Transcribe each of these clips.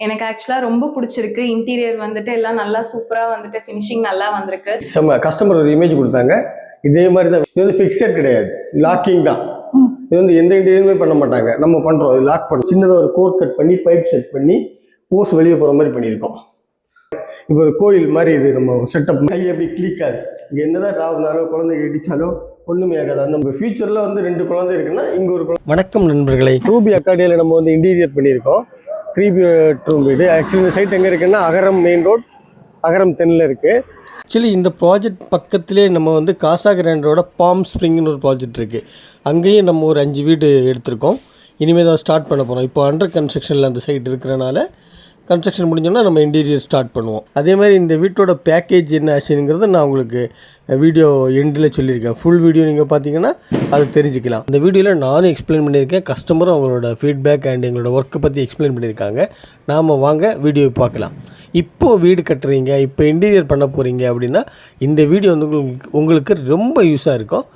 எனக்கு ஆக்சுவலா ரொம்ப பிடிச்சிருக்கு. இன்டீரியர் வந்துட்டு எல்லாம் நல்லா சூப்பரா வந்துட்டு ஃபினிஷிங் நல்லா வந்திருக்கு. கஸ்டமர் ஒரு இமேஜ் கொடுத்தாங்க. இதே மாதிரி தான். இது வந்து ஃபிக்ஸட் கிடையாது, லாக்கிங் தான். இது வந்து எந்த இன்டீரியருமே பண்ண மாட்டாங்க, நம்ம பண்றோம். இது லாக் பண்ண சின்னதாக ஒரு கோர் கட் பண்ணி பைப் செட் பண்ணி ஓஸ் வெளியே போகிற மாதிரி பண்ணியிருக்கோம். இப்போ ஒரு கோயில் மாதிரி இது நம்ம செட்டப். கை அப்படி கிளிக் ஆகுது. இங்கே என்னதான் ராவுனாலோ குழந்தைங்க இடிச்சாலோ ஒன்றுமே ஆகாது. அந்த நம்ம ஃபியூச்சரில் வந்து 2 குழந்தை இருக்குன்னா இங்கே ஒரு குழந்தை. வணக்கம் நண்பர்களை, ரூபி அக்காடியில் நம்ம வந்து இன்டீரியர் பண்ணியிருக்கோம். 3 bedroom வீடு. ஆக்சுவலி இந்த சைட் எங்கே இருக்குன்னா அகரம் மெயின் ரோட், அகரம் 10ல் இருக்குது. ஆக்சுவலி இந்த ப்ராஜெக்ட் பக்கத்திலே நம்ம வந்து காசா கிராண்டோட பாம் ஸ்ப்ரிங்னு ஒரு ப்ராஜெக்ட் இருக்குது. அங்கேயும் நம்ம ஒரு 5 வீடு எடுத்திருக்கோம். இனிமேல் தான் ஸ்டார்ட் பண்ண போகிறோம். இப்போ அண்டர் கன்ஸ்ட்ரக்ஷனில் அந்த சைட் இருக்கிறனால கன்ஸ்ட்ரக்ஷன் முடிஞ்சோன்னா நம்ம இன்டீரியர் ஸ்டார்ட் பண்ணுவோம். அதே மாதிரி இந்த வீட்டோட பேக்கேஜ் என்ன ஆச்சுங்கிறத நான் உங்களுக்கு வீடியோ எண்டில் சொல்லியிருக்கேன். ஃபுல் வீடியோ நீங்கள் பார்த்தீங்கன்னா அது தெரிஞ்சுக்கலாம். இந்த வீடியோவில் நானும் எக்ஸ்பிளைன் பண்ணியிருக்கேன், கஸ்டமரும் அவங்களோட ஃபீட்பேக் அண்ட் எங்களோட ஒர்க்கை பற்றி எக்ஸ்பிளைன் பண்ணியிருக்காங்க. நாம் வாங்க வீடியோ பார்க்கலாம். இப்போது வீடு கட்டுறீங்க, இப்போ இன்டீரியர் பண்ண போகிறீங்க அப்படின்னா இந்த வீடியோ வந்து உங்களுக்கு ரொம்ப யூஸாக இருக்கும்.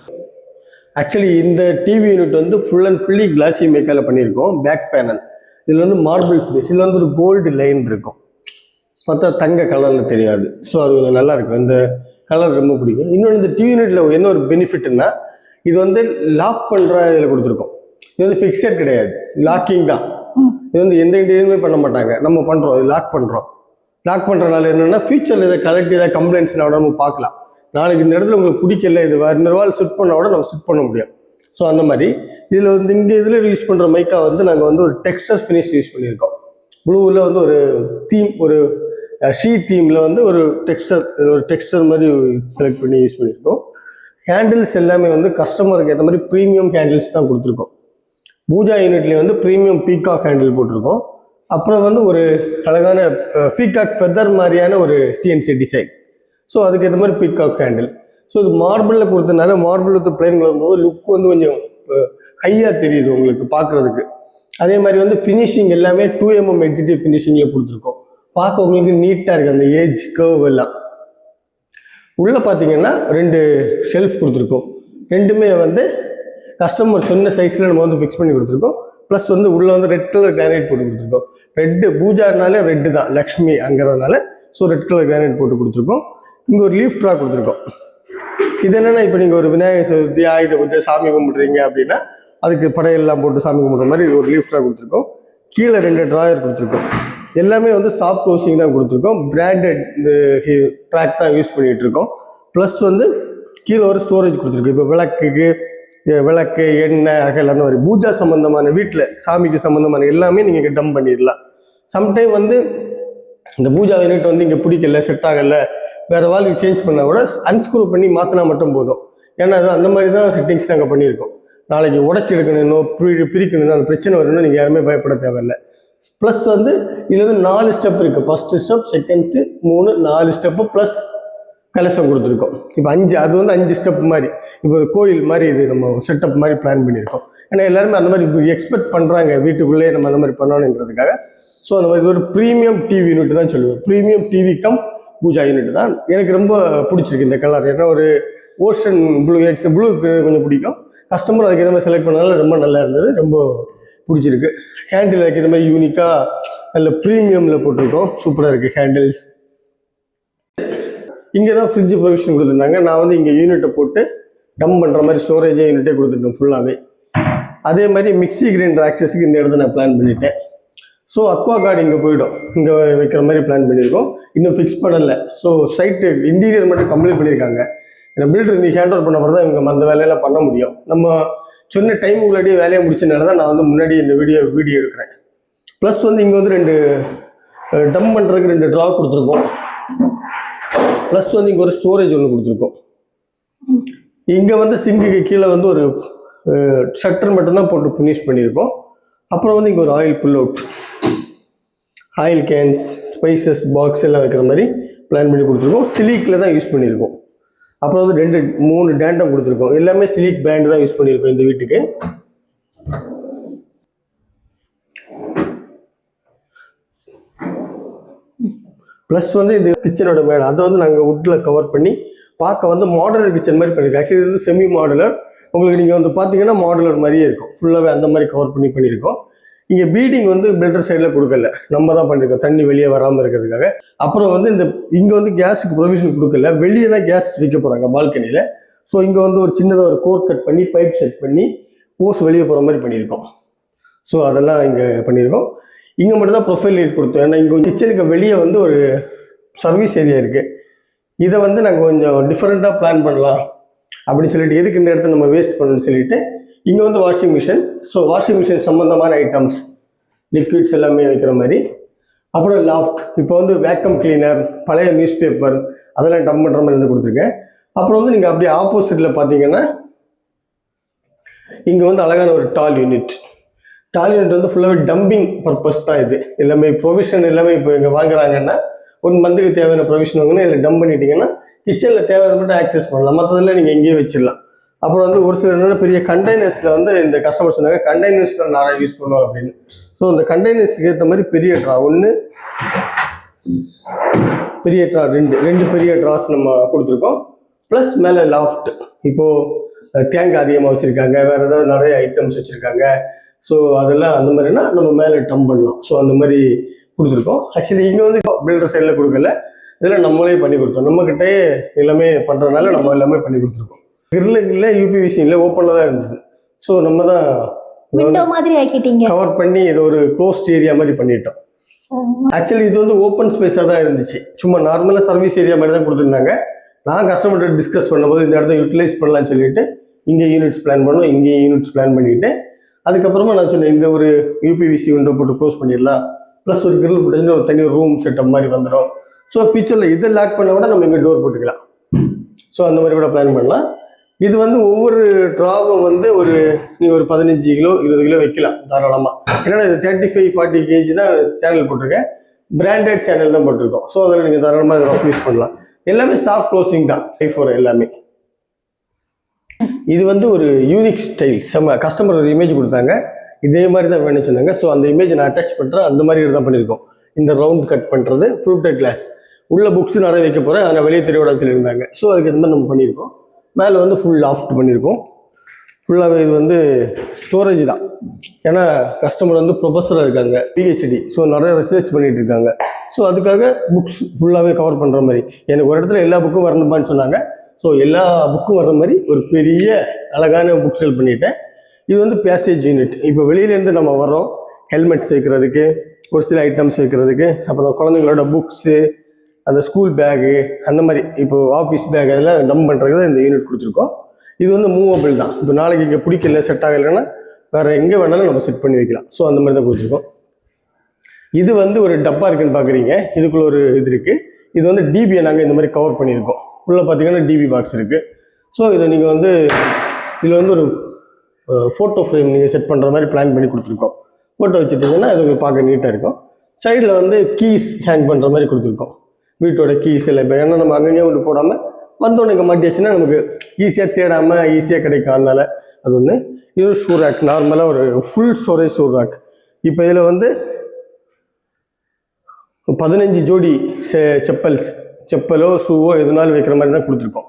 ஆக்சுவலி இந்த டிவி யூனிட் வந்து ஃபுல் அண்ட் ஃபுல்லி கிளாசி மேக்கால் பண்ணியிருக்கோம். பேக் பேனல் இதில் வந்து மார்பிள் ஃபினிஷ், இதில் வந்து ஒரு கோல்டு லைன் இருக்கும், பார்த்தா தங்க கலரில் தெரியாது. ஸோ அது கொஞ்சம் நல்லாயிருக்கும். இந்த கலர் ரொம்ப பிடிக்கும். இன்னொன்று இந்த டிவி யூனிட்டில் என்ன ஒரு பெனிஃபிட்னா, இது வந்து லாக் பண்ணுற இதில் கொடுத்துருக்கோம். இது வந்து ஃபிக்ஸட் கிடையாது, லாக்கிங் தான். இது வந்து எந்த இன்டீரியருமே பண்ண மாட்டாங்க, நம்ம பண்ணுறோம். இது லாக் பண்ணுறோம். லாக் பண்ணுறதுனால என்னென்னா ஃபியூச்சரில் இதை கலெக்ட் ஏதாவது கம்ப்ளைண்ட்ஸ்னா கூட நம்ம பார்க்கலாம். நாளைக்கு இந்த இடத்துல உங்களுக்கு பிடிக்கல, இது இன்னொரு வால் ஷிஃப்ட் பண்ண கூட நம்ம ஷிஃப்ட் பண்ண முடியும். ஸோ அந்த மாதிரி இதில் வந்து இங்கே இதில் யூஸ் பண்ணுற மைக்கா வந்து நாங்கள் வந்து ஒரு டெக்ஸ்டர் ஃபினிஷ் யூஸ் பண்ணியிருக்கோம். ப்ளூவில் வந்து ஒரு தீம், ஒரு ஷீ தீமில் வந்து ஒரு டெக்ஸ்டர் மாதிரி செலக்ட் பண்ணி யூஸ் பண்ணியிருக்கோம். ஹேண்டில்ஸ் எல்லாமே வந்து கஸ்டமருக்கு ஏற்ற மாதிரி ப்ரீமியம் ஹேண்டில்ஸ் தான் கொடுத்துருக்கோம். பூஜா யூனிட்லேயே வந்து ப்ரீமியம் பீகாக் ஹேண்டில் போட்டிருக்கோம். அப்புறம் வந்து ஒரு அழகான பீகாக் ஃபெதர் மாதிரியான ஒரு சிஎன்சி டிசைன். ஸோ அதுக்கேற்ற மாதிரி பீகாக் ஹேண்டில். ஸோ இது மார்பிளில் கொடுத்தனால மார்பிள் வித் பிளைன் வரும்போது லுக் வந்து கொஞ்சம் ஹையாக தெரியுது உங்களுக்கு பார்க்குறதுக்கு. அதே மாதிரி வந்து ஃபினிஷிங் எல்லாமே 2mm HDF ஃபினிஷிங்கில் கொடுத்துருக்கோம். பார்க்க உங்களுக்கு நீட்டாக இருக்குது. அந்த ஏஜ் கர்வ் எல்லாம் உள்ளே பார்த்தீங்கன்னா 2 ஷெல்ஃப் கொடுத்துருக்கோம். ரெண்டுமே வந்து கஸ்டமர் சொன்ன சைஸில் நம்ம வந்து ஃபிக்ஸ் பண்ணி கொடுத்துருக்கோம். ப்ளஸ் வந்து உள்ளே வந்து ரெட் கலர் கிரானைட் போட்டு கொடுத்துருக்கோம். ரெட்டு பூஜானாலே ரெட்டு தான், லக்ஷ்மி அங்கிறதுனால. ஸோ ரெட் கலர் கிரானைட் போட்டு கொடுத்துருக்கோம். இங்கே ஒரு லீஃப் ட்ரா கொடுத்துருக்கோம். இது என்னென்னா, இப்போ நீங்கள் ஒரு விநாயகர் சதுர்த்தி ஆயுத பூஜை சாமி கும்பிட்றீங்க அப்படின்னா அதுக்கு படையெல்லாம் போட்டு சாமி கும்பிட்ற மாதிரி ஒரு லீஃப் ட்ரா கொடுத்துருக்கோம். கீழே 2 ட்ராயர் கொடுத்துருக்கோம். எல்லாமே வந்து சாஃப்ட் க்ளோசிங் தான் கொடுத்துருக்கோம். பிராண்டட் இந்த ட்ராக் தான் யூஸ் பண்ணிகிட்டு இருக்கோம். ப்ளஸ் வந்து கீழே ஒரு ஸ்டோரேஜ் கொடுத்துருக்கோம். இப்போ விளக்கு, எண்ணெய், அகல் அந்த மாதிரி பூஜா சம்மந்தமான வீட்டில் சாமிக்கு சம்மந்தமான எல்லாமே நீங்கள் டம்ப் பண்ணிடலாம். சம்டைம் வந்து இந்த பூஜா யூனிட் வந்து இங்கே பிடிக்கல, செட் ஆகலை, வேறு வாழ்க்கை சேஞ்ச் பண்ணால் கூட அன்ஸ்க்ரூ பண்ணி மாற்றினா மட்டும் போதும். ஏன்னா அது அந்த மாதிரி தான் செட்டிங்ஸ் நாங்கள் பண்ணியிருக்கோம். நாளைக்கு உடச்சி எடுக்கணும், பிரிக்கணும், அந்த பிரச்சனை வரணும்னு நீங்கள் யாருமே பயப்பட தேவையில்லை. ப்ளஸ் வந்து இதில் வந்து 4 ஸ்டெப் இருக்குது. First step, second, 3, 4 step plus collection கொடுத்துருக்கோம். இப்போ 5, அது வந்து 5 ஸ்டெப் மாதிரி. இப்போ ஒரு கோயில் மாதிரி இது நம்ம செட்டப் மாதிரி பிளான் பண்ணியிருக்கோம். ஏன்னா எல்லாருமே அந்த மாதிரி எக்ஸ்பெக்ட் பண்ணுறாங்க, வீட்டுக்குள்ளேயே நம்ம அந்த மாதிரி பண்ணணுங்கிறதுக்காக. ஸோ அந்த மாதிரி ஒரு ப்ரீமியம் டிவி யூனிட் தான் சொல்லுவேன். Premium TV cum pooja unit தான். எனக்கு ரொம்ப பிடிச்சிருக்கு இந்த கலர். ஏன்னா ஒரு ஓஷன் ப்ளூ, ப்ளூக்கு கொஞ்சம் பிடிக்கும். கஸ்டமர் அதுக்கு எந்த மாதிரி செலக்ட் பண்ணாலும் ரொம்ப நல்லா இருந்தது, ரொம்ப பிடிச்சிருக்கு. ஹேண்டில் அதுக்கு இந்த மாதிரி யூனிக்காக நல்ல ப்ரீமியமில் போட்டிருக்கோம். சூப்பராக இருக்குது ஹேண்டில்ஸ். இங்கே தான் ஃப்ரிட்ஜ் ப்ரொவிஷன் கொடுத்துருந்தாங்க. நான் வந்து இங்கே யூனிட்டை போட்டு டம்ப் பண்ணுற மாதிரி ஸ்டோரேஜே யூனிட்டே கொடுத்துட்டேன் ஃபுல்லாகவே. அதே மாதிரி மிக்சி கிரைண்டர் ஆக்சஸுக்கு இந்த இடத்த நான் பிளான் பண்ணிட்டேன். ஸோ அக்வா கார்டு இங்கே போய்டும், இங்கே வைக்கிற மாதிரி பிளான் பண்ணியிருக்கோம். இன்னும் ஃபிக்ஸ் பண்ணலை. ஸோ சைட்டு இன்டீரியர் மட்டும் கம்ப்ளீட் பண்ணியிருக்காங்க. ஏன்னா பில்டர் நீ ஹேண்ட் ஓவர் பண்ண போகிறது தான் இவங்க அந்த வேலையெல்லாம் பண்ண முடியும். நம்ம சொன்ன டைம் முன்னாடியே வேலையை முடிச்சதுனால தான் நான் வந்து முன்னாடி இந்த வீடியோ எடுக்கிறேன். ப்ளஸ் வந்து இங்கே வந்து 2 டம்ப் பண்ணுறதுக்கு 2 ட்ரா கொடுத்துருக்கோம். ப்ளஸ் வந்து இங்கே ஒரு ஸ்டோரேஜ் ஒன்று கொடுத்துருக்கோம். இங்கே வந்து சிங்குக்கு கீழே வந்து ஒரு ஷட்டர் மட்டும்தான் போட்டு ஃபினிஷ் பண்ணியிருக்கோம். அப்புறம் வந்து இங்கே ஒரு oil pull out, oil cans, spices box எல்லாம் வைக்கிற மாதிரி பிளான் பண்ணி கொடுத்துருக்கோம். சிலிக்கில் தான் யூஸ் பண்ணியிருக்கோம். அப்புறம் வந்து 3 டேண்டம் கொடுத்துருக்கோம். எல்லாமே சிலிக் பிராண்ட் தான் யூஸ் பண்ணியிருக்கோம் இந்த வீட்டுக்கு. ப்ளஸ் வந்து இது கிச்சனோட மேலே அதை வந்து நாங்கள் வுட்டில் கவர் பண்ணி பார்க்க வந்து மாடுலர் கிச்சன் மாதிரி பண்ணியிருக்கோம். ஆக்சுவலி இது வந்து செமி மாடுலர். உங்களுக்கு நீங்கள் வந்து பார்த்தீங்கன்னா மாடுலர் மாதிரியே இருக்கும். ஃபுல்லாகவே அந்த மாதிரி கவர் பண்ணியிருக்கோம். இங்கே பீடிங் வந்து பில்டர் சைடில் கொடுக்கல, நம்ம தான் பண்ணியிருக்கோம் தண்ணி வெளியே வராமல் இருக்கிறதுக்காக. அப்புறம் வந்து இங்கே வந்து கேஸுக்கு ப்ரொவிஷன் கொடுக்கல, வெளியே தான் கேஸ் வைக்க போகிறாங்க பால்கனியில். ஸோ இங்கே வந்து ஒரு சின்னதாக ஒரு கோர் கட் பண்ணி பைப் செட் பண்ணி ஓஸ் வெளியே போகிற மாதிரி பண்ணியிருக்கோம். ஸோ அதெல்லாம் இங்கே பண்ணியிருக்கோம். இங்கே மட்டும் தான் ப்ரொஃபைல் லைட் கொடுத்தோம். ஏன்னா இங்கே கிச்சனுக்கு வெளியே வந்து ஒரு சர்வீஸ் ஏரியா இருக்குது. இதை வந்து நாங்கள் கொஞ்சம் டிஃப்ரெண்ட்டாக பிளான் பண்ணலாம் அப்படின்னு சொல்லிட்டு, எதுக்கு இந்த இடத்த நம்ம வேஸ்ட் பண்ணணும்னு சொல்லிட்டு இங்கே வந்து washing machine. So washing machine சம்மந்தமான ஐட்டம்ஸ், லிக்விட்ஸ் எல்லாமே வைக்கிற மாதிரி. அப்புறம் லாஃப்ட், இப்போ வந்து வேக்கம் கிளீனர், பழைய நியூஸ் பேப்பர் அதெல்லாம் டம்ப் பண்ணுற மாதிரி வந்து கொடுத்துருக்கேன். அப்புறம் வந்து நீங்கள் அப்படியே ஆப்போசிட்டில் பார்த்தீங்கன்னா இங்கே வந்து அழகான ஒரு டால் யூனிட். டால் யூனிட் வந்து ஃபுல்லாகவே டம்பிங் பர்பஸ் தான். இது எல்லாமே ப்ரொவிஷன் எல்லாமே இப்போ இங்கே வாங்குறாங்கன்னா 1 மந்த்துக்கு தேவையான ப்ரொவிஷன் வாங்கினா இதில் டம்ப் பண்ணிட்டீங்கன்னா கிச்சனில் தேவையான மட்டும் ஆக்சஸ் பண்ணலாம், மற்றதெல்லாம் நீங்கள் எங்கேயே வச்சிடலாம். அப்புறம் வந்து ஒரு சில என்னென்ன பெரிய கண்டெய்னர்ஸில் வந்து இந்த கஸ்டமர் சொன்னாங்க கண்டெய்னர்ஸில் நிறைய யூஸ் பண்ணுவோம் அப்படின்னு. ஸோ இந்த கண்டெய்னர்ஸுக்கு ஏற்ற மாதிரி பெரிய ட்ரா ஒன்று, பெரிய ட்ரா ரெண்டு பெரிய ட்ராஸ் நம்ம கொடுத்துருக்கோம். ப்ளஸ் மேலே லாஃப்ட், இப்போது தேங்காய் அதிகமாக வச்சுருக்காங்க, வேறு ஏதாவது நிறைய ஐட்டம்ஸ் வச்சுருக்காங்க. ஸோ அதெல்லாம் அந்த மாதிரினா நம்ம மேலே டம்ப் பண்ணலாம். ஸோ அந்த மாதிரி கொடுத்துருக்கோம். ஆக்சுவலி இங்கே வந்து பில்டர் சைடில் கொடுக்கல, இதெல்லாம் நம்மளே பண்ணி கொடுத்தோம். நம்மக்கிட்டே எல்லாமே பண்ணுறதுனால நம்ம எல்லாமே பண்ணி கொடுத்துருக்கோம். கிரில்ல யூபிவிசி இல்லை, ஓப்பனில் தான் இருந்தது. ஸோ நம்ம தான் விண்டோ மாதிரி ஆக்கிட்டீங்க, கவர் பண்ணி இது ஒரு க்ளோஸ்ட் ஏரியா மாதிரி பண்ணிட்டோம். ஆக்சுவலி இது வந்து ஓப்பன் ஸ்பேஸாக தான் இருந்துச்சு, சும்மா நார்மலாக சர்வீஸ் ஏரியா மாதிரி தான் கொடுத்துருந்தாங்க. நான் கஸ்டமர்கிட்ட டிஸ்கஸ் பண்ணும்போது இந்த இடத்த யூட்டிலைஸ் பண்ணலாம்னு சொல்லிட்டு இங்கே யூனிட்ஸ் பிளான் பண்ணோம், இங்கே யூனிட்ஸ் பிளான் பண்ணிவிட்டு அதுக்கப்புறமா நான் சொன்னேன் இந்த ஒரு யூபிவிசி விண்டோ போட்டு க்ளோஸ் பண்ணிடலாம், ப்ளஸ் ஒரு கிரில் போட்டு ஒரு தனி ரூம் செட்டப் மாதிரி வந்துடும். ஸோ ஃபியூச்சரில் இதை லாக் பண்ண விட நம்ம இங்கே டோர் போட்டுக்கலாம். ஸோ அந்த மாதிரி கூட பிளான் பண்ணலாம். இது வந்து ஒவ்வொரு ட்ராவும் வந்து நீங்கள் ஒரு 15 கிலோ 20 கிலோ வைக்கலாம் தாராளமாக. ஏன்னா இது 35-40 kg தான் சேனல் போட்டிருக்கேன், பிராண்டட் சேனல் தான் போட்டிருக்கோம். ஸோ அதில் நீங்கள் தாராளமாக இதை ரஃப் யூஸ் பண்ணலாம். எல்லாமே சாஃப்ட் க்ளோசிங் தான், I4 எல்லாமே. இது வந்து ஒரு யூனிக் ஸ்டைல், கஸ்டமர் ஒரு இமேஜ் கொடுத்தாங்க, இதே மாதிரி தான் வேணும்னு சொன்னாங்க. ஸோ அந்த இமேஜ் நான் அட்டாச் பண்ணுறேன், அந்த மாதிரி தான் பண்ணியிருக்கோம். இந்த ரவுண்ட் கட் பண்ணுறது, ஃப்ளூட்டட் கிளாஸ், உள்ள புக்ஸ் நிறைய வைக்க போகிறேன், அதில் வெளியே தெரியவிடான்னு சொல்லியிருந்தாங்க. ஸோ அதுக்கு இந்த மாதிரி நம்ம பண்ணியிருக்கோம். மேலே வந்து ஃபுல் லாஃப்ட் பண்ணியிருக்கோம். ஃபுல்லாகவே இது வந்து ஸ்டோரேஜ் தான். ஏன்னா கஸ்டமர் வந்து ப்ரொஃபஸராக இருக்காங்க, PhD, ஸோ நிறைய ரிசர்ச் பண்ணிகிட்டு இருக்காங்க. ஸோ அதுக்காக புக்ஸ் ஃபுல்லாகவே கவர் பண்ணுற மாதிரி, எனக்கு ஒரு இடத்துல எல்லா புக்கும் வரணுமான்னு சொன்னாங்க. ஸோ எல்லா புக்கும் வர்ற மாதிரி ஒரு பெரிய அழகான புக் செல் பண்ணிட்டேன். இது வந்து பேசேஜ் யூனிட். இப்போ வெளியிலேருந்து நம்ம வரோம், ஹெல்மெட்ஸ் வைக்கிறதுக்கு, ஒரு சில ஐட்டம்ஸ் வைக்கிறதுக்கு, அப்புறம் குழந்தைங்களோட புக்ஸு, அந்த ஸ்கூல் பேகு, அந்த மாதிரி இப்போ ஆஃபீஸ் பேக் அதெல்லாம் டம்ப் பண்ணுறதுக்கு தான் இந்த யூனிட் கொடுத்துருக்கோம். இது வந்து மூவபிள் தான். இப்போ நாளைக்கு இங்கே பிடிக்கல, செட் ஆகலைன்னா வேறு எங்கே வேணாலும் நம்ம செட் பண்ணி வைக்கலாம். ஸோ அந்த மாதிரி தான் கொடுத்துருக்கோம். இது வந்து ஒரு டப்பா இருக்குன்னு பார்க்குறீங்க, இதுக்குள்ள ஒரு இது இருக்குது. இது வந்து டிபியை நாங்கள் இந்த மாதிரி கவர் பண்ணியிருக்கோம். உள்ளே பார்த்தீங்கன்னா டிபி பாக்ஸ் இருக்குது. ஸோ இதை நீங்கள் வந்து இதில் வந்து ஒரு ஃபோட்டோ ஃப்ரேம் நீங்கள் செட் பண்ணுற மாதிரி பிளான் பண்ணி கொடுத்துருக்கோம். ஃபோட்டோ வச்சுட்டிங்கன்னா அது உங்களுக்கு பார்க்க நீட்டாக இருக்கும். சைடில் வந்து கீஸ் ஹேங் பண்ணுற மாதிரி கொடுத்துருக்கோம். வீட்டோட கீஸ் இல்லை, இப்போ ஏன்னா நம்ம அங்கங்கே ஒன்று போடாமல் வந்தோடனே இங்கே மாட்டியாச்சுன்னா நமக்கு ஈஸியாக தேடாமல் ஈஸியாக கிடைக்கும். அதனால அது ஒன்று. இது ஒரு ஷூ ரேக், நார்மலாக ஒரு ஃபுல் ஸ்டோரேஜ் ஷூ ரேக். இப்போ இதில் வந்து 15 ஜோடி செப்பலோ ஷூவோ எதுனாலும் வைக்கிற மாதிரி தான் கொடுத்துருக்கோம்.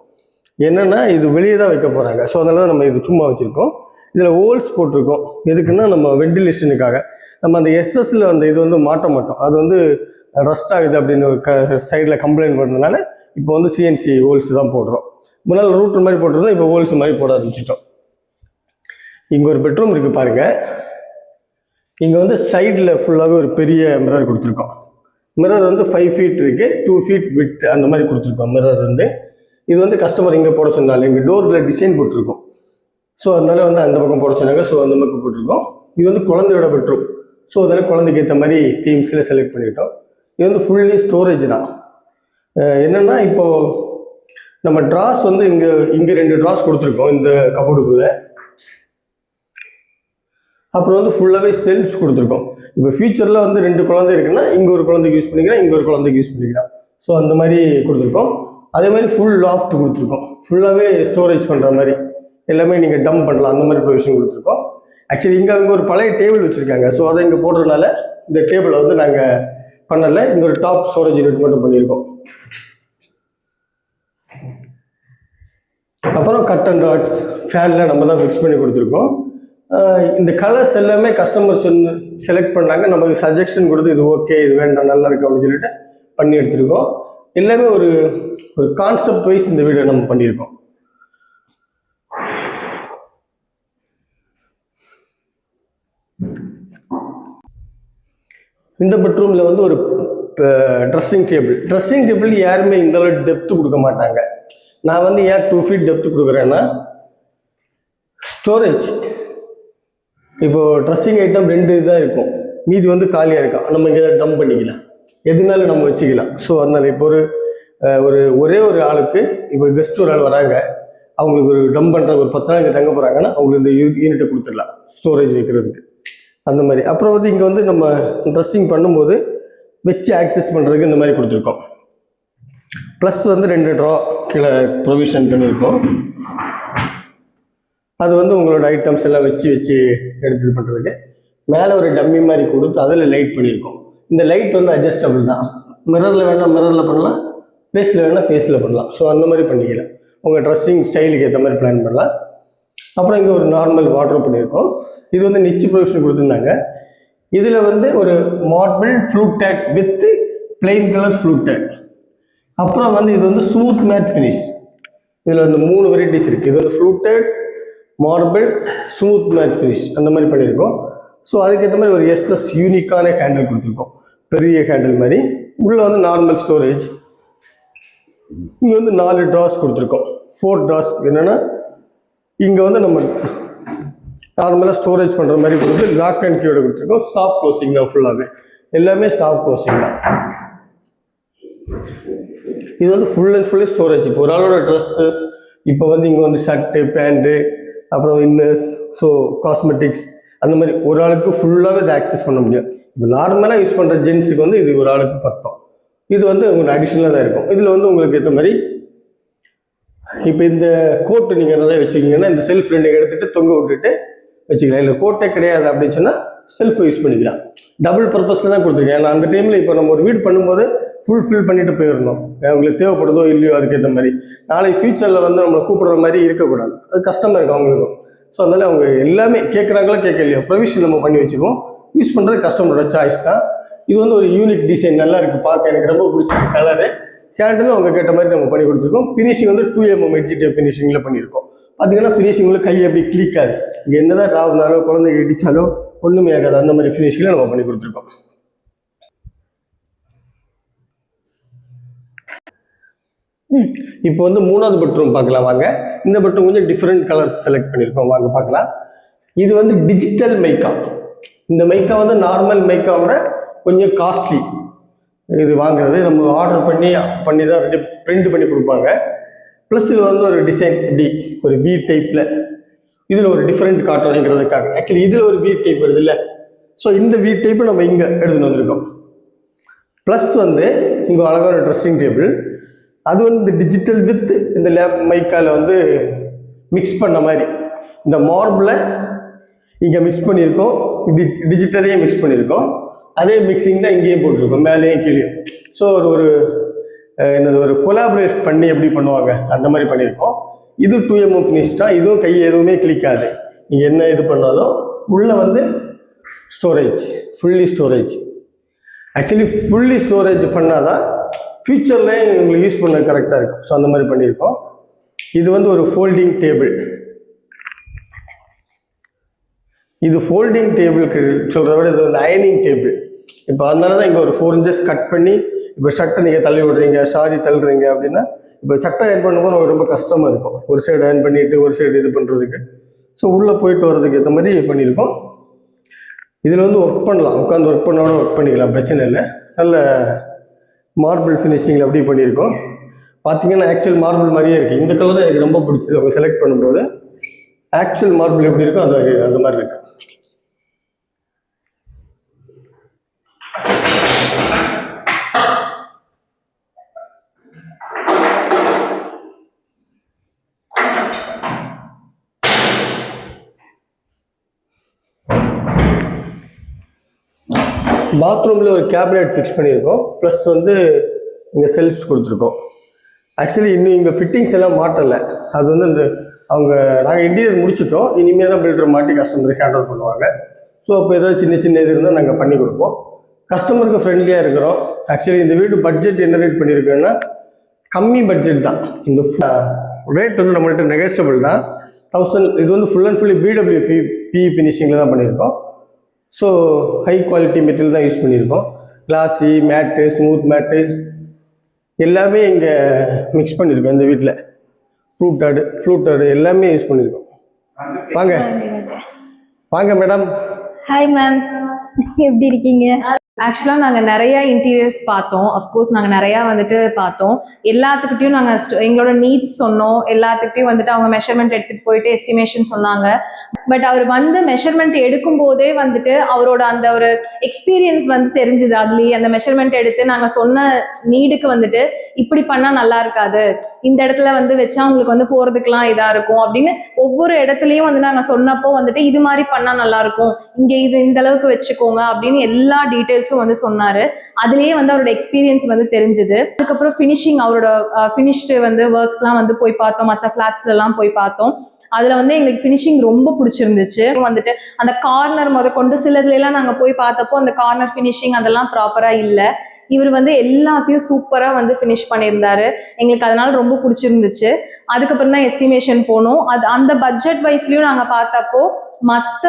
என்னென்னா இது வெளியே தான் வைக்க போகிறாங்க. ஸோ அதனால தான் நம்ம இது சும்மா வச்சுருக்கோம். இதில் ஹோல்ஸ் போட்டிருக்கோம். எதுக்குன்னா நம்ம வெண்டிலேஷனுக்காக. நம்ம அந்த எஸ்எஸ்ல அந்த இது வந்து மாட்ட மாட்டோம், அது வந்து ரஸ்ட் ஆகுது அப்படின்னு சைடில் கம்ப்ளைண்ட் பண்ணுறதுனால இப்போ வந்து சிஎன்சி ஹோல்ஸ் தான் போடுறோம். முன்னால் ரூட்டர் மாதிரி போட்டிருந்தோம், இப்போ ஹோல்ஸ் மாதிரி போட ஆரம்பிச்சிட்டோம். இங்கே ஒரு பெட்ரூம் இருக்குது பாருங்கள். இங்கே வந்து சைடில் ஃபுல்லாகவே ஒரு பெரிய மிரர் கொடுத்துருக்கோம். மிரர் வந்து 5 feet இருக்குது, 2 feet வித் அந்த மாதிரி கொடுத்துருக்கோம். மிரர் வந்து இது வந்து கஸ்டமர் இங்கே போட சொன்னாலும் இங்கே டோரில் டிசைன் போட்டிருக்கோம். ஸோ அதனால வந்து அந்த பக்கம் போட சொன்னாங்க. ஸோ அந்த பக்கம் போட்டிருக்கோம். இது வந்து குழந்தையோட பெட்ரூம். ஸோ அதனால் குழந்தைக்கு ஏற்ற மாதிரி தீம்ஸில் செலக்ட் பண்ணிட்டோம். இது வந்து ஃபுல்லி ஸ்டோரேஜ் தான். என்னென்னா இப்போது நம்ம ட்ராஸ் வந்து இங்கே 2 ட்ராஸ் கொடுத்துருக்கோம் இந்த கபோர்டுக்குள்ளே. அப்புறம் வந்து ஃபுல்லாகவே செல்ஃப்ஸ் கொடுத்துருக்கோம். இப்போ ஃபியூச்சரில் வந்து 2 குழந்தை இருக்குன்னா இங்கே ஒரு குழந்தைக்கு யூஸ் பண்ணிக்கலாம், இங்கே ஒரு குழந்தைக்கு யூஸ் பண்ணிக்கலாம். ஸோ அந்த மாதிரி கொடுத்துருக்கோம். அதே மாதிரி ஃபுல் லாஃப்ட் கொடுத்துருக்கோம். ஃபுல்லாகவே ஸ்டோரேஜ் பண்ணுற மாதிரி எல்லாமே நீங்கள் டம்ப் பண்ணலாம், அந்த மாதிரி ப்ரொவிஷன் கொடுத்துருக்கோம். ஆக்சுவலி இங்கே ஒரு பழைய டேபிள் வச்சுருக்காங்க. ஸோ அதை இங்கே போடுறதுனால இந்த டேபிளை வந்து நாங்கள் பண்ணலை, இங்கே ஒரு டாப் ஸ்டோரேஜ் யூனிட் மட்டும் பண்ணியிருக்கோம். அப்புறம் கட் அண்ட் ராட்ஸ், ஃபேனில் நம்ம தான் ஃபிக்ஸ் பண்ணி கொடுத்துருக்கோம். இந்த கலர்ஸ் எல்லாமே கஸ்டமர் செலக்ட் பண்ணாங்க, நமக்கு சஜஷன் கொடுத்து இது ஓகே இது வேண்டாம் நல்லா இருக்கு அப்படின்னு சொல்லிட்டு பண்ணி எடுத்திருக்கோம். எல்லாமே ஒரு கான்செப்ட் வைஸ் இந்த வீடியோ நம்ம பண்ணியிருக்கோம். இந்த பெட்ரூமில் வந்து ஒரு ட்ரெஸ்ஸிங் டேபிள் யாருமே இந்த அளவு டெப்த்து கொடுக்க மாட்டாங்க. நான் வந்து ஏன் 2 feet டெப்த்து கொடுக்குறேன்னா ஸ்டோரேஜ். இப்போது ட்ரெஸ்ஸிங் ஐட்டம் 2 இதாக இருக்கும், மீதி வந்து காலியாக இருக்கும், நம்ம இங்கே டம்ப் பண்ணிக்கலாம், எதுனாலும் நம்ம வச்சுக்கலாம். ஸோ அதனால் இப்போ ஒரே ஒரு ஆளுக்கு இப்போ கெஸ்ட் ஒரு ஆள் வராங்க, அவங்களுக்கு ஒரு டம்ப் பண்ணுற ஒரு 10 நாள் இங்கே தங்க போகிறாங்கன்னா அவங்களுக்கு இந்த யூனிட்டை கொடுத்துடலாம் ஸ்டோரேஜ் வைக்கிறதுக்கு அந்த மாதிரி. அப்புறம் வந்து இங்கே வந்து நம்ம ட்ரெஸ்ஸிங் பண்ணும்போது வச்சு ஆக்சஸ் பண்ணுறதுக்கு இந்த மாதிரி கொடுத்துருக்கோம். ப்ளஸ் வந்து 2 ட்ரா கீழே ப்ரொவிஷன் பண்ணியிருக்கோம். அது வந்து உங்களோட ஐட்டம்ஸ் எல்லாம் வச்சு எடுத்து பண்ணுறதுக்கு. மேலே ஒரு டம்மி மாதிரி கொடுத்து அதில் லைட் பண்ணியிருக்கோம். இந்த லைட் வந்து அட்ஜஸ்டபிள் தான், மிரரில் வேணால் மிரரில் பண்ணலாம், ஃபேஸில் வேணால் ஃபேஸில் பண்ணலாம். ஸோ அந்த மாதிரி பண்ணிக்கலாம், உங்கள் ட்ரெஸ்ஸிங் ஸ்டைலுக்கு ஏற்ற மாதிரி பிளான் பண்ணலாம். அப்புறம் இங்கே ஒரு நார்மல் வாட்ரோப் பண்ணியிருக்கோம். இது வந்து நிச்சு ப்ரொவிஷன் கொடுத்துருந்தாங்க. இதில் வந்து ஒரு marble fluted with plain colour fluted. அப்புறம் வந்து இது வந்து ஸ்மூத் மேட் ஃபினிஷ். இதில் வந்து 3 வெரைட்டிஸ் இருக்குது. இது வந்து fluted, marble, smooth matte finish அந்த மாதிரி பண்ணியிருக்கோம். ஸோ அதுக்கேற்ற மாதிரி ஒரு எஸ்எஸ் யூனிக்கான ஹேண்டில் கொடுத்துருக்கோம், பெரிய ஹேண்டில் மாதிரி. உள்ளே வந்து நார்மல் ஸ்டோரேஜ். இங்கே வந்து 4 ட்ராஸ் கொடுத்துருக்கோம். 4 ட்ராஸ் என்னென்னா இங்கே வந்து நம்ம நார்மலாக ஸ்டோரேஜ் பண்ணுற மாதிரி கொடுத்து லாக் அண்ட் கீயோட கொடுத்துருக்கோம். சாஃப்ட் க்ளோசிங் தான், ஃபுல்லாகவே எல்லாமே சாஃப்ட் க்ளோசிங் தான். இது வந்து ஃபுல் அண்ட் ஃபுல்லி ஸ்டோரேஜ். இப்போ ஒரு ஆளோட ட்ரெஸ்ஸஸ், இப்போ வந்து இங்கே வந்து ஷர்ட்டு, பேண்ட்டு, அப்புறம் இன்னர்ஸ், ஸோ காஸ்மெட்டிக்ஸ் அந்த மாதிரி ஒரு ஆளுக்கு ஃபுல்லாகவே இதை ஆக்சஸ் பண்ண முடியும். இப்போ நார்மலாக யூஸ் பண்ணுற ஜென்ஸுக்கு வந்து இது ஒரு ஆளுக்கு 10. இது வந்து உங்களுக்கு அடிஷ்னலாக தான் இருக்கும். இதில் வந்து உங்களுக்கு ஏற்ற மாதிரி இப்போ இந்த கோட்டு நீங்கள் நிறைய வச்சுக்கிங்கன்னா இந்த செல்ஃப் 2 எடுத்துகிட்டு தொங்க விட்டுட்டு வச்சுக்கலாம். இல்லை கோட்டே கிடையாது அப்படின்னு சொன்னால் செல்ஃபை யூஸ் பண்ணிக்கலாம். டபுள் பர்பஸில் தான் கொடுத்துருக்கேன். ஏன்னா அந்த டைமில் இப்போ நம்ம ஒரு வீடு பண்ணும்போது ஃபில் பண்ணிட்டு போயிடணும், அவங்களுக்கு தேவைப்படுதோ இல்லையோ அதுக்கேற்ற மாதிரி. நாளைக்கு ஃபியூச்சரில் வந்து நம்மளை கூப்பிடுற மாதிரி இருக்கக்கூடாது, அது கஷ்டமாக இருக்கும் அவங்களுக்கும். ஸோ அதனால் அவங்க எல்லாமே கேட்குறாங்களோ கேட்கலையோ ப்ரொவிஷன் நம்ம பண்ணி வச்சுருவோம். யூஸ் பண்ணுறது கஸ்டமரோட சாய்ஸ் தான். இது வந்து ஒரு யூனிக் டிசைன், நல்லா இருக்குது பார்க்க, எனக்கு ரொம்ப பிடிச்சிருக்கு கலரு. ஹேண்டிலும் அவங்க கேட்ட மாதிரி நம்ம பண்ணி கொடுத்துருக்கோம். ஃபினிஷிங் வந்து 2mm எட்ஜ் டேப் ஃபினிஷிங்கில் பண்ணியிருக்கோம். பார்த்தீங்கன்னா ஃபினிஷிங்கில் கை எப்படி கிளிக்காது, இங்கே என்னதான் ராவுனாலோ குழந்தைங்க இடித்தாலோ ஒன்றுமே ஆகாது, அந்த மாதிரி ஃபினிஷிங்கில் நம்ம பண்ணி கொடுத்துருக்கோம். இப்போ வந்து 3வது பெட்ரூம் பார்க்கலாம் வாங்க. இந்த பெட்ரூம் கொஞ்சம் டிஃப்ரெண்ட் கலர்ஸ் செலக்ட் பண்ணியிருக்கோம், வாங்க பார்க்கலாம். இது வந்து டிஜிட்டல் மைக்கா. இந்த மைக்கா வந்து நார்மல் மைக்காவோட கொஞ்சம் காஸ்ட்லி. இது வாங்குறது நம்ம ஆர்டர் பண்ணி தான் பிரிண்ட் பண்ணி கொடுப்பாங்க. ப்ளஸ் இது வந்து ஒரு டிசைன் இப்படி ஒரு வி டைப்பில், இதில் ஒரு டிஃப்ரெண்ட் காட்டணுங்கிறதுக்காக. ஆக்சுவலி இதில் ஒரு வி டைப் வருது இல்லை, ஸோ இந்த வி டைப்பை நம்ம இங்கே எடுத்துகிட்டு வந்திருக்கோம். ப்ளஸ் வந்து இங்கே அழகான ட்ரெஸ்ஸிங் டேபிள், அது வந்து டிஜிட்டல் வித் இந்த லேப் மைக்காவில் வந்து மிக்ஸ் பண்ண மாதிரி. இந்த மார்பிளை இங்கே மிக்ஸ் பண்ணியிருக்கோம், டிஜிட்டலையும் மிக்ஸ் பண்ணியிருக்கோம். அதே மிக்சிங் தான் இங்கேயும் போட்டிருக்கோம், மேலேயும் கீழே. ஸோ ஒரு கொலாபரேட் பண்ணி எப்படி பண்ணுவாங்க அந்த மாதிரி பண்ணியிருக்கோம். இது 2mm ஃபினிஷ் தான். இதுவும் கை எதுவுமே கிளிக்காது, நீங்கள் என்ன இது பண்ணாலும். உள்ளே வந்து storage, fully storage. Actually fully storage பண்ணால் தான் ஃபியூச்சர்லேயும் உங்களுக்கு யூஸ் பண்ண கரெக்டாக இருக்கும். ஸோ அந்த மாதிரி பண்ணியிருக்கோம். இது வந்து ஒரு ஃபோல்டிங் டேபிள். இது ஃபோல்டிங் டேபிளுக்கு சொல்கிறத விட இது வந்து அயனிங் டேபிள். இப்போ அதனால தான் இங்கே ஒரு 4 inches கட் பண்ணி, இப்போ சட்டை நீங்கள் தள்ளி விடுறீங்க, சாரி தள்ளுறீங்க அப்படின்னா, இப்போ சட்டை அயன் பண்ணும்போது நமக்கு ரொம்ப கஷ்டமாக இருக்கும், ஒரு சைடு அயன் பண்ணிவிட்டு ஒரு சைடு இது பண்ணுறதுக்கு. ஸோ உள்ளே போயிட்டு வர்றதுக்கு ஏற்ற மாதிரி பண்ணியிருக்கோம். இதில் வந்து ஒர்க் பண்ணலாம், உட்காந்து ஒர்க் பண்ணோட ஒர்க் பண்ணிக்கலாம், பிரச்சனை இல்லை. நல்ல மார்பிள் ஃபினிஷிங்கில் அப்படி பண்ணியிருக்கோம். பார்த்தீங்கன்னா ஆக்சுவல் மார்பிள் மாதிரியே இருக்குது. இந்த கலர் தான் எனக்கு ரொம்ப பிடிச்சது. அவங்க செலக்ட் பண்ணும்போது ஆக்சுவல் மார்பிள் எப்படி இருக்கோ அந்த மாதிரி இருக்குது. பாத்ரூமில் ஒரு கேபினெட் ஃபிக்ஸ் பண்ணியிருக்கோம். ப்ளஸ் வந்து இங்கே செல்ஃப்ஸ் கொடுத்துருக்கோம். ஆக்சுவலி இன்னும் இங்கே ஃபிட்டிங்ஸ் எல்லாம் மாட்டலை. அது வந்து இந்த அவங்க நாங்கள் இன்டீரியர் முடிச்சிட்டோம், இனிமேல் தான் பில்டர் மாட்டி கஸ்டமருக்கு ஹேண்ட் ஓவர் பண்ணுவாங்க. ஸோ அப்போ ஏதாவது சின்ன சின்ன இது இருந்தால் நாங்கள் பண்ணி கொடுப்போம். கஸ்டமருக்கு ஃப்ரெண்ட்லியாக இருக்கிறோம். ஆக்சுவலி இந்த வீடு பட்ஜெட் என்ன ரேட் பண்ணியிருக்கோன்னா கம்மி பட்ஜெட் தான். இந்த ரேட் வந்து நம்மள்கிட்ட நெகோஷியபிள் தான். 1000 இது வந்து full and fully PW P ஃபினிஷிங்கில் தான் பண்ணியிருக்கோம். ஸோ ஹை குவாலிட்டி மெட்டீரியல் தான் யூஸ் பண்ணியிருக்கோம். கிளாஸி மேட்டு, ஸ்மூத் மேட்டு எல்லாமே இங்கே மிக்ஸ் பண்ணியிருக்கோம். இந்த வீட்டில் ஃப்ளூட்டடு எல்லாமே யூஸ் பண்ணியிருக்கோம். வாங்க வாங்க மேடம். ஹாய் மேம், எப்படி இருக்கீங்க? ஆக்சுவலாக நாங்கள் நிறைய இன்டீரியர்ஸ் பார்த்தோம். அஃப்கோர்ஸ் நாங்கள் நிறையா வந்துட்டு பார்த்தோம். எல்லாத்துக்கிட்டையும் நாங்கள் எங்களோட நீட்ஸ் சொன்னோம். எல்லாத்துக்கிட்டையும் வந்துட்டு அவங்க மெஷர்மெண்ட் எடுத்துகிட்டு போயிட்டு எஸ்டிமேஷன் சொன்னாங்க. பட் அவர் வந்து மெஷர்மெண்ட் எடுக்கும் போதே வந்துட்டு அவரோட அந்த ஒரு எக்ஸ்பீரியன்ஸ் வந்து தெரிஞ்சுது. அதுலேயே அந்த மெஷர்மெண்ட் எடுத்து நாங்கள் சொன்ன நீடுக்கு வந்துட்டு இப்படி பண்ணால் நல்லா இருக்காது, இந்த இடத்துல வந்து வச்சா உங்களுக்கு வந்து போகிறதுக்கெலாம் இதாக இருக்கும் அப்படின்னு ஒவ்வொரு இடத்துலையும் வந்து நாங்கள் சொன்னப்போ வந்துட்டு இது மாதிரி பண்ணால் நல்லா இருக்கும், இங்கே இது இந்த அளவுக்கு வச்சுக்கோங்க அப்படின்னு எல்லா டீட்டெயில்ஸும் வந்து சொன்னார். அதுலேயே வந்து அவரோட எக்ஸ்பீரியன்ஸ் வந்து தெரிஞ்சுது. அதுக்கப்புறம் ஃபினிஷிங் அவரோட ஃபினிஷ்டு வந்து ஒர்க்ஸ்லாம் வந்து போய் பார்த்தோம். மற்ற ஃப்ளாட்ஸ்லாம் போய் பார்த்தோம். அதில் வந்து எங்களுக்கு ஃபினிஷிங் ரொம்ப பிடிச்சிருந்துச்சு. வந்துட்டு அந்த கார்னர் முதற்கொண்டு சிலதுலாம் நாங்கள் போய் பார்த்தப்போ அந்த கார்னர் ஃபினிஷிங் அதெல்லாம் ப்ராப்பராக இல்லை. இவர் வந்து எல்லாத்தையும் சூப்பராக வந்து ஃபினிஷ் பண்ணியிருந்தாரு. எங்களுக்கு அதனால ரொம்ப பிடிச்சிருந்துச்சு. அதுக்கப்புறம் தான் எஸ்டிமேஷன் போனோம். அந்த பட்ஜெட் வைஸ்லையும் நாங்கள் பார்த்தப்போ மற்ற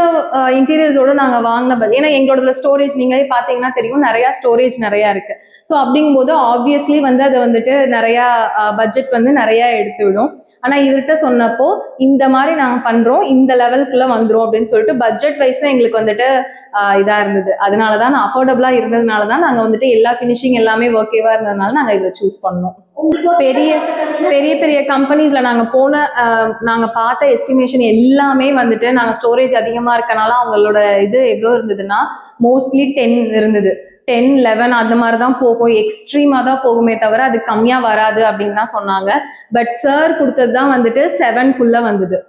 இன்டீரியர்ஸோடு நாங்கள் வாங்கின ஏன்னா எங்களோட ஸ்டோரேஜ் நீங்களே பார்த்தீங்கன்னா தெரியும், நிறையா ஸ்டோரேஜ் நிறையா இருக்குது. ஸோ அப்படிங்கும்போது ஆப்வியஸ்லி வந்து அதை வந்துட்டு நிறையா பட்ஜெட் வந்து நிறையா எடுத்துவிடும். ஆனால் இவர்கிட்ட சொன்னப்போ இந்த மாதிரி நாங்கள் பண்ணுறோம், இந்த லெவலுக்குள்ளே வந்துடும் அப்படின்னு சொல்லிட்டு பட்ஜெட் வைஸும் எங்களுக்கு வந்துட்டு இதாக இருந்தது. அதனால தான் நான் அஃபோர்டபுளாக இருந்ததுனால தான் நாங்கள் வந்துட்டு எல்லா ஃபினிஷிங் எல்லாமே ஓகேவாக இருந்ததுனால நாங்கள் இதை சூஸ் பண்ணோம். பெரிய பெரிய பெரிய கம்பெனிஸில் நாங்கள் பார்த்த எஸ்டிமேஷன் எல்லாமே வந்துட்டு நாங்கள் ஸ்டோரேஜ் அதிகமாக இருக்கனால அவங்களோட இது எவ்வளோ இருந்ததுன்னா மோஸ்ட்லி 10 இருந்தது. 10, 11 அந்த மாதிரி தான் போகும், எக்ஸ்ட்ரீமாக தான் போகுமே தவிர அது கம்மியாக வராது அப்படின்னு தான் சொன்னாங்க. பட் சார் கொடுத்தது தான் வந்துட்டு 7க்குள்ளே வந்தது.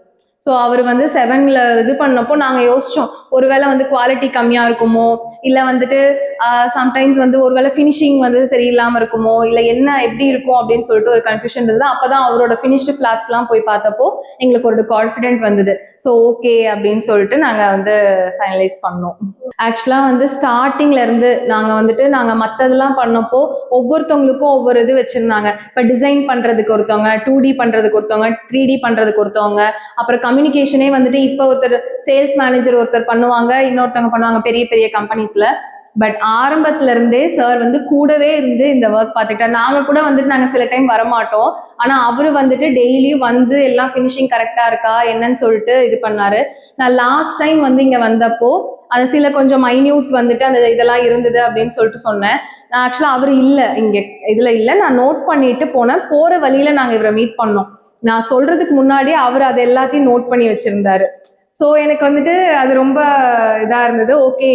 ஸோ அவர் வந்து 7ல் இது பண்ணப்போ நாங்கள் யோசித்தோம், ஒருவேளை வந்து குவாலிட்டி கம்மியாக இருக்குமோ, இல்லை வந்துட்டு சம்டைம்ஸ் வந்து ஒருவேளை ஃபினிஷிங் வந்து சரியில்லாமல் இருக்குமோ, இல்லை என்ன எப்படி இருக்கும் அப்படின்னு சொல்லிட்டு ஒரு கன்ஃபியூஷன் இருந்தது. அப்போ தான் அவரோட ஃபினிஷ்டு ஃப்ளாட்ஸ்லாம் போய் பார்த்தப்போ எங்களுக்கு ஒரு கான்ஃபிடென்ட் வந்தது. ஸோ ஓகே அப்படின்னு சொல்லிட்டு நாங்கள் வந்து ஃபைனலைஸ் பண்ணோம். ஆக்சுவலாக வந்து ஸ்டார்டிங்லேருந்து நாங்கள் மற்றதெல்லாம் பண்ணப்போ ஒவ்வொருத்தவங்களுக்கும் ஒவ்வொரு இது வச்சுருந்தாங்க. இப்போ டிசைன் பண்ணுறதுக்கு ஒருத்தவங்க, 2D பண்ணுறதுக்கு ஒருத்தவங்க, 3D பண்ணுறதுக்கு ஒருத்தவங்க, அப்புறம் கம்யூனிகேஷனே வந்துட்டு இப்போ ஒருத்தர் சேல்ஸ் மேனேஜர் ஒருத்தர் பண்ணுவாங்க, இன்னொருத்தவங்க பண்ணுவாங்க பெரிய பெரிய கம்பெனிஸில். பட் ஆரம்பத்துல இருந்தே சார் வந்து கூடவே இருந்து இந்த ஒர்க் பார்த்துக்கிட்டார். நாங்கள் கூட வந்துட்டு நாங்கள் சில டைம் வரமாட்டோம், ஆனால் அவர் வந்துட்டு டெய்லியும் வந்து எல்லாம் ஃபினிஷிங் கரெக்டாக இருக்கா என்னன்னு சொல்லிட்டு இது பண்ணாரு. நான் லாஸ்ட் டைம் வந்து இங்கே வந்தப்போ அது சில கொஞ்சம் மைன்யூட் வந்துட்டு அந்த இதெல்லாம் இருந்தது அப்படின்னு சொல்லிட்டு சொன்னேன். நான் ஆக்சுவலாக அவர் இல்லை இங்கே இதில் இல்லை, நான் நோட் பண்ணிட்டு போனேன். போகிற வழியில் நாங்கள் இவரை மீட் பண்ணோம். நான் சொல்றதுக்கு முன்னாடியே அவர் அதை எல்லாத்தையும் நோட் பண்ணி வச்சிருந்தாரு. ஸோ எனக்கு வந்துட்டு அது ரொம்ப இதாக இருந்தது. ஓகே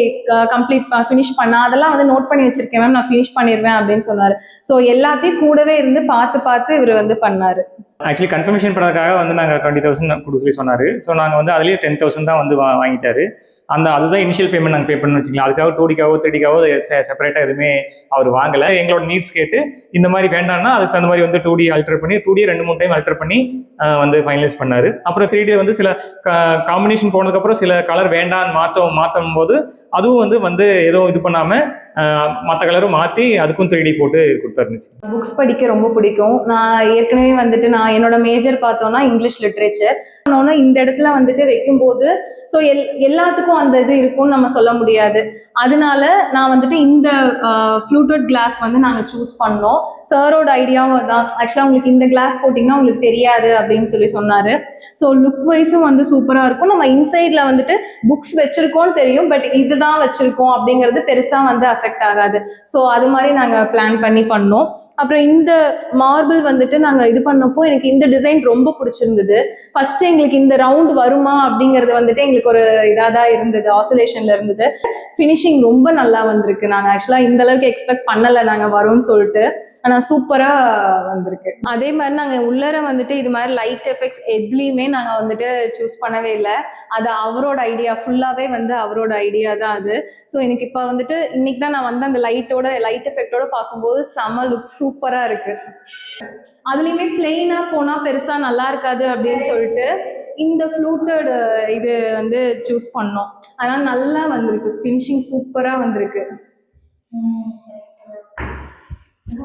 கம்ப்ளீட் ஃபினிஷ் பண்ணா அதெல்லாம் வந்து நோட் பண்ணி வச்சிருக்கேன் மேம், நான் ஃபினிஷ் பண்ணிடுவேன் அப்படின்னு சொன்னார். ஸோ எல்லாத்தையும் கூடவே இருந்து பார்த்து இவர் வந்து பண்ணார். ஆக்சுவலி கன்ஃபர்மேஷன் பண்ணுறதுக்காக வந்து நாங்கள் 20,000 கொடுக்க சொல்லி சொன்னார். ஸோ நாங்கள் வந்து அதுலேயே 10,000 தான் வந்து வாங்கிட்டாரு. அதுதான் இனிஷியல் பேமெண்ட் நாங்கள் பே பண்ணணும்னு வச்சுக்கலாம். அதுக்காக 2Dக்காவோ 3Dக்காவோ செப்பரேட்டாக எதுவுமே அவர் வாங்கலை. எங்களோட நீட்ஸ் கேட்டு இந்த மாதிரி வேண்டாம்னா அதுக்கு அந்த மாதிரி வந்து 2D அல்டர் பண்ணி 2D 2-3 டைம் அல்டர் பண்ணி வந்து ஃபைனலைஸ் பண்ணார். அப்புறம் 3D வந்து சில காம்பினேஷன் போனதுக்கப்புறம் சில கலர் வேண்டான்னு மாற்றும் போது அதுவும் வந்து எதுவும் இது பண்ணாமல் மற்ற கலரும் மாற்றி அதுக்கும் 3D போட்டு கொடுத்துருந்துச்சு. புக்ஸ் படிக்க ரொம்ப பிடிக்கும். நான் ஏற்கனவே வந்துட்டு நான் என்னோட மேஜர் பார்த்தோன்னா இங்கிலீஷ் லிட்ரேச்சர். இந்த இடத்துல வந்துட்டு வைக்கும்போது ஸோ எல்லாத்துக்கும் அந்த இது இருக்கும்னு நம்ம சொல்ல முடியாது. அதனால நான் வந்துட்டு இந்த ஃப்ளூட்டட் கிளாஸ் வந்து நாங்கள் சூஸ் பண்ணோம். சாரோட ஐடியாவும் தான். ஆக்சுவலாக உங்களுக்கு இந்த கிளாஸ் போட்டிங்கன்னா உங்களுக்கு தெரியாது அப்படின்னு சொன்னார். ஸோ லுக் வைஸும் வந்து சூப்பராக இருக்கும். நம்ம இன்சைடில் வந்துட்டு புக்ஸ் வச்சுருக்கோன்னு தெரியும், பட் இதுதான் வச்சுருக்கோம் அப்படிங்கிறது பெருசாக வந்து அஃபெக்ட் ஆகாது. ஸோ அது மாதிரி நாங்கள் பிளான் பண்ணி பண்ணோம். அப்புறம் இந்த மார்பிள் வந்துட்டு நாங்கள் இது பண்ணப்போ எனக்கு இந்த டிசைன் ரொம்ப பிடிச்சிருந்தது. ஃபர்ஸ்ட் எங்களுக்கு இந்த ரவுண்ட் வருமா அப்படிங்கிறது வந்துட்டு எங்களுக்கு ஒரு இதாக தான் இருந்தது, ஆசிலேஷன்ல இருந்தது. ஃபினிஷிங் ரொம்ப நல்லா வந்திருக்கு. நாங்கள் ஆக்சுவலாக இந்த அளவுக்கு எக்ஸ்பெக்ட் பண்ணலை நாங்கள் வரும்னு சொல்லிட்டு. ஆனா சூப்பரா வந்திருக்கு. அதே மாதிரி நாங்க உள்ளர வந்துட்டு இது மாதிரி லைட் எஃபெக்ட்ஸ் எதுலயுமே நாங்க வந்துட்டு சூஸ் பண்ணவே இல்லை. அது அவரோட ஐடியா, ஃபுல்லாவே வந்து அவரோட ஐடியா தான் அது. ஸோ எனக்கு இப்போ வந்துட்டு இன்னைக்கு தான் நான் வந்து அந்த லைட் எஃபெக்டோட பார்க்கும்போது செம லுக் சூப்பரா இருக்கு. அதுலயுமே பிளெயினா போனா பெருசா நல்லா இருக்காது அப்படின்னு சொல்லிட்டு இந்த ஃப்ளூட்டட் இது வந்து சூஸ் பண்ணோம். அதனால நல்லா வந்திருக்கு, ஃபினிஷிங் சூப்பரா வந்திருக்கு.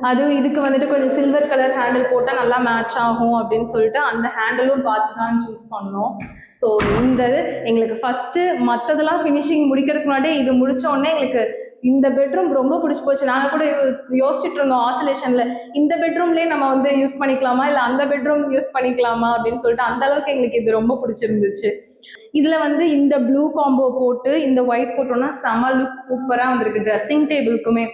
அதுவும் இதுக்கு வந்துட்டு கொஞ்சம் சில்வர் கலர் ஹேண்டில் போட்டால் நல்லா மேட்ச் ஆகும் அப்படின்னு சொல்லிட்டு அந்த ஹேண்டிலும் பார்த்து தான் சூஸ் பண்ணோம். ஸோ இந்த எங்களுக்கு ஃபஸ்ட்டு மற்றதெல்லாம் ஃபினிஷிங் முடிக்கிறதுக்கு முன்னாடி இது முடிச்ச உடனே எங்களுக்கு இந்த பெட்ரூம் ரொம்ப பிடிச்சி போச்சு. நாங்கள் கூட யோசிச்சுட்டு இருந்தோம் ஆசோலேஷனில், இந்த பெட்ரூம்லேயே நம்ம வந்து யூஸ் பண்ணிக்கலாமா இல்லை அந்த பெட்ரூம் யூஸ் பண்ணிக்கலாமா அப்படின்னு சொல்லிட்டு அந்த அளவுக்கு எங்களுக்கு இது ரொம்ப பிடிச்சிருந்துச்சு. இதில் வந்து இந்த ப்ளூ காம்போ போட்டு இந்த ஒயிட் போட்டோம்னா செம லுக் சூப்பராக வந்திருக்கு. ட்ரெஸ்ஸிங் டேபிளுக்குமே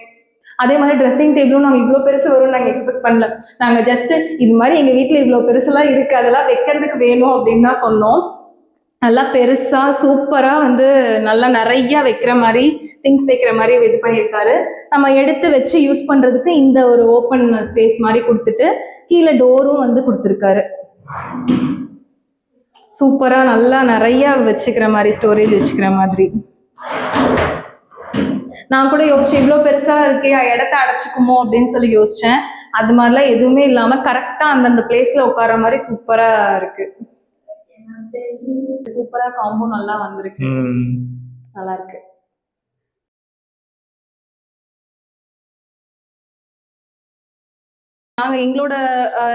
அதே மாதிரி ட்ரெஸ்ஸிங் டேபிளும் நாங்கள் இவ்வளோ பெருசு வரும்னு நாங்கள் எக்ஸ்பெக்ட் பண்ணல. நாங்கள் ஜஸ்ட்டு இது மாதிரி எங்கள் வீட்டில் இவ்வளோ பெருசுலாம் இருக்குது, அதெல்லாம் வைக்கிறதுக்கு வேணும் அப்படின்னு தான் சொன்னோம். நல்லா பெருசாக சூப்பராக வந்து நல்லா நிறையா வைக்கிற மாதிரி திங்ஸ் வைக்கிற மாதிரி இது பண்ணியிருக்காரு. நம்ம எடுத்து வச்சு யூஸ் பண்ணுறதுக்கு இந்த ஒரு ஓப்பன் ஸ்பேஸ் மாதிரி கொடுத்துட்டு கீழே டோரும் வந்து கொடுத்துருக்காரு. சூப்பராக நல்லா நிறையா வச்சுக்கிற மாதிரி, ஸ்டோரேஜ் வச்சுக்கிற மாதிரி. நான் கூட யோசிச்சேன் இவ்வளோ பெருசாக இருக்கே இடத்த அடைச்சிக்குமோ அப்படின்னு சொல்லி யோசித்தேன். அது மாதிரிலாம் எதுவுமே இல்லாமல் கரெக்டாக அந்தந்த பிளேஸில் உட்கார மாதிரி சூப்பராக இருக்கு. சூப்பரா காம்போ நல்லா வந்திருக்கு, நல்லா இருக்கு. நாங்கள் எங்களோட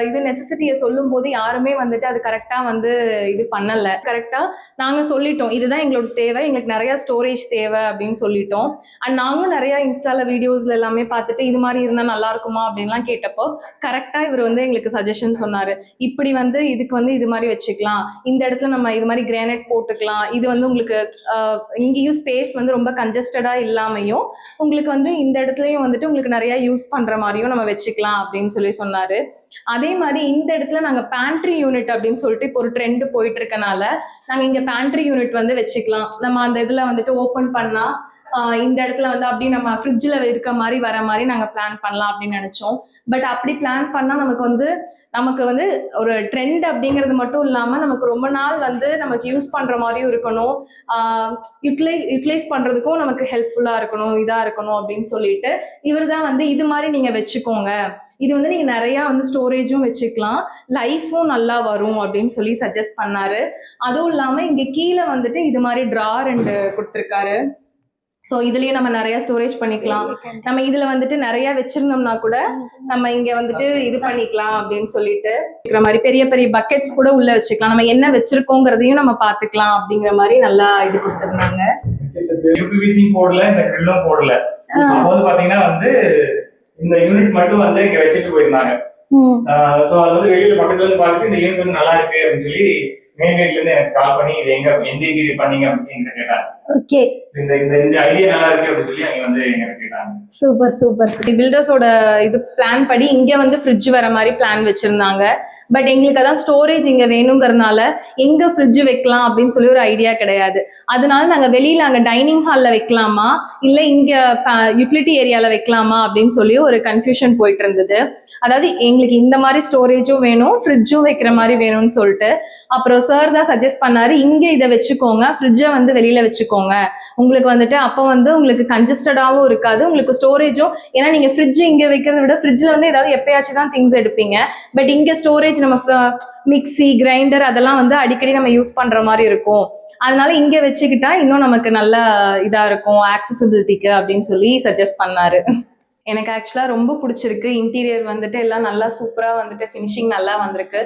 இது நெசசிட்டியை சொல்லும் போது யாருமே வந்துட்டு அது கரெக்டாக வந்து இது பண்ணலை. கரெக்டாக நாங்கள் சொல்லிட்டோம் இதுதான் எங்களோட தேவை, எங்களுக்கு நிறையா ஸ்டோரேஜ் தேவை அப்படின்னு சொல்லிட்டோம். அண்ட் நாங்களும் நிறையா இன்ஸ்டால வீடியோஸ்ல எல்லாமே பார்த்துட்டு இது மாதிரி இருந்தால் நல்லா இருக்குமா அப்படின்லாம் கேட்டப்போ கரெக்டாக இவர் வந்து எங்களுக்கு சஜஷன் சொன்னார். இப்படி வந்து இதுக்கு வந்து இது மாதிரி வச்சுக்கலாம், இந்த இடத்துல நம்ம இது மாதிரி கிரானைட் போட்டுக்கலாம், இது வந்து உங்களுக்கு இங்கேயும் ஸ்பேஸ் வந்து ரொம்ப கன்ஜஸ்டடாக இல்லாமையும் உங்களுக்கு வந்து இந்த இடத்துலையும் வந்துட்டு உங்களுக்கு நிறையா யூஸ் பண்ணுற மாதிரியும் நம்ம வச்சுக்கலாம் அப்படின்னு சொல்லி சொன்னாரு. அதே மாதிரி இந்த இடத்துல நாங்க பேண்ட்ரி யூனிட் அப்படின்னு சொல்லிட்டு இப்போ ஒரு ட்ரெண்ட் போயிட்டு இருக்கனால நாங்க இங்க பேண்ட்ரி யூனிட் வந்து வச்சுக்கலாம். நம்ம அந்த இதுல வந்துட்டு ஓபன் பண்ணா இந்த இடத்துல வந்து அப்படி நம்ம ஃப்ரிட்ஜில் இருக்க மாதிரி வர மாதிரி நாங்கள் பிளான் பண்ணலாம் அப்படின்னு நினச்சோம். பட் அப்படி பிளான் பண்ணால் நமக்கு வந்து ஒரு ட்ரெண்ட் அப்படிங்கிறது மட்டும் இல்லாமல் நமக்கு ரொம்ப நாள் வந்து நமக்கு யூஸ் பண்ணுற மாதிரியும் இருக்கணும், யூட்டிலைஸ் பண்ணுறதுக்கும் நமக்கு ஹெல்ப்ஃபுல்லாக இருக்கணும், இதாக இருக்கணும் அப்படின்னு சொல்லிட்டு இவர் தான் வந்து இது மாதிரி நீங்கள் வச்சுக்கோங்க, இது வந்து நீங்கள் நிறையா வந்து ஸ்டோரேஜும் வச்சுக்கலாம், லைஃப்பும் நல்லா வரும் அப்படின்னு சொல்லி சஜஸ்ட் பண்ணாரு. அதுவும் இல்லாமல் இங்கே கீழே வந்துட்டு இது மாதிரி ட்ரார் ரெண்டு கொடுத்துருக்காரு. ஸோ இதுலயே நம்ம நிறைய ஸ்டோரேஜ் பண்ணிக்கலாம். நம்ம இதுல வந்துட்டு நிறைய வச்சிருந்தோம்னா கூட நம்ம இங்க வந்துட்டு இது பண்ணிக்கலாம் அப்படின்னு சொல்லிட்டு இருக்கிற மாதிரி பெரிய பெரிய பக்கெட்ஸ் கூட உள்ள வச்சுக்கலாம், நம்ம என்ன வச்சிருக்கோங்கிறதையும் நம்ம பாத்துக்கலாம் அப்படிங்கிற மாதிரி நல்லா இது கொடுத்துருந்தாங்க. யூபிவிசி போடல, இந்த கிரில்லும் போடல. அப்போது பாத்தீங்கன்னா வந்து இந்த யூனிட் மட்டும் வந்து இங்க வச்சுட்டு போயிருந்தாங்க. ஸோ அது வந்து வெளியில பக்கத்துல இருந்து பார்த்துட்டு இந்த யூனிட் வந்து நல்லா இருக்கு அப்படின்னு சொல்லி மெயின் கேட்ல இருந்து எனக்கு கால் பண்ணி இது எங்க எந்த இன்டீரியர் பண்ணீங்க அப்படின்னு கேட்டாங்க. ஓகே, இந்த இந்த ஐடியா நல்லா இருக்கு அப்படின்னு சொல்லி அவங்க வந்து எங்க கேட்டாங்க. Super super. பில்டர்ஸோட இது பிளான் படி இங்க வந்து ஃப்ரிட்ஜ் வர மாதிரி பிளான் வச்சிருந்தாங்க. பட் எங்களுக்கு அதான் ஸ்டோரேஜ் இங்க வேணுங்கிறதுனால எங்க ஃப்ரிட்ஜ் வைக்கலாம் அப்படின்னு சொல்லி ஒரு ஐடியா கிடையாது. அதனால நாங்க வெளியில அங்க டைனிங் ஹால்ல வைக்கலாமா இல்ல இங்க யூட்டிலிட்டி ஏரியால வைக்கலாமா அப்படின்னு சொல்லி ஒரு கன்ஃபியூஷன் போயிட்டு இருந்தது. அதாவது எங்களுக்கு இந்த மாதிரி ஸ்டோரேஜும் வேணும், ஃப்ரிட்ஜும் வைக்கிற மாதிரி வேணும்னு சொல்லிட்டு அப்புறம் சார் தான் சஜஸ்ட் பண்ணாரு, இங்க இதை வச்சுக்கோங்க, ஃப்ரிட்ஜை வந்து வெளியில வச்சுக்கோங்க, உங்களுக்கு வந்துட்டு அப்போ வந்து உங்களுக்கு கன்ஜஸ்டடாகவும் இருக்காது, உங்களுக்கு ஸ்டோரேஜும். ஏன்னா நீங்க ஃப்ரிட்ஜ் இங்க வைக்கிறத விட ஃப்ரிட்ஜில் வந்து ஏதாவது எப்பயாச்சும் தான் திங்ஸ் எடுப்பீங்க. பட் இங்க ஸ்டோரேஜ் நம்ம மிக்சி கிரைண்டர் அதெல்லாம் வந்து அடிக்கடி நம்ம யூஸ் பண்ற மாதிரி இருக்கும். அதனால இங்க வச்சுக்கிட்டா இன்னும் நமக்கு நல்ல இதா இருக்கும் ஆக்சசிபிலிட்டிக்கு அப்படின்னு சொல்லி சஜஸ்ட் பண்ணாரு. எனக்கு ஆக்சுவலா ரொம்ப பிடிச்சிருக்கு. இன்டீரியர் வந்துட்டு எல்லாம் நல்லா சூப்பரா வந்துட்டு ஃபினிஷிங் நல்லா வந்திருக்கு.